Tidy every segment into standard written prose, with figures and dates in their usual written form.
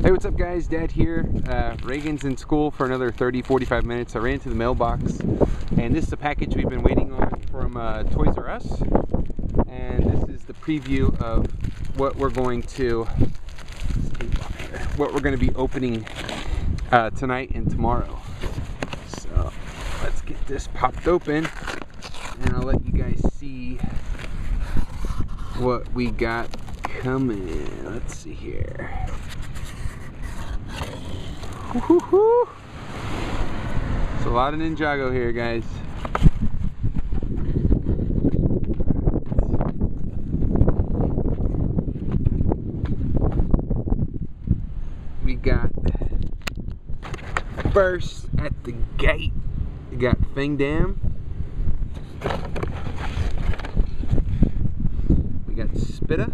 Hey, what's up guys? Dad here. Reagan's in school for another 30-45 minutes. I ran to the mailbox and this is a package we've been waiting on from ToyRUs, and this is the preview of what we're going to be opening tonight and tomorrow. So let's get this popped open and I'll let you guys see what we got coming. Let's see here. Woo-hoo-hoo. It's a lot of Ninjago here, guys. We got first at the gate, we got Fangdam. We got Spitta.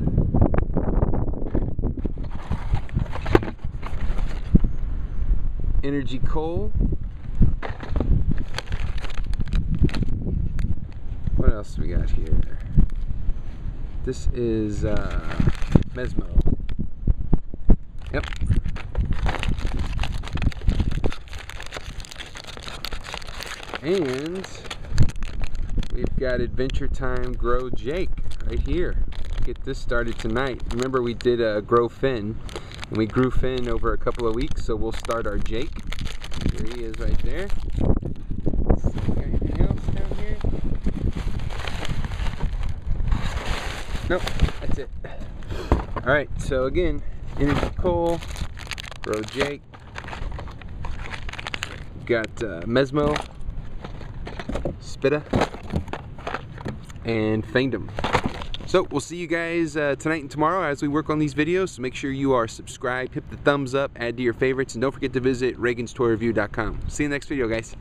NRG Cole. What else do we got here? This is Mezmo. Yep. And we've got Adventure Time Grow Jake right here. Get this started tonight. Remember we did a Grow Finn, and we grew Finn over a couple of weeks, so we'll start our Jake. Here he is right there. Let's see, got anything else down here? Nope, that's it. Alright, so again, NRG Cole, Grow Jake. Got Mezmo, Spitta, and Fangdam. So we'll see you guys tonight and tomorrow as we work on these videos. So make sure you are subscribed, hit the thumbs up, add to your favorites, and don't forget to visit reaganstoyreview.com. See you in the next video, guys.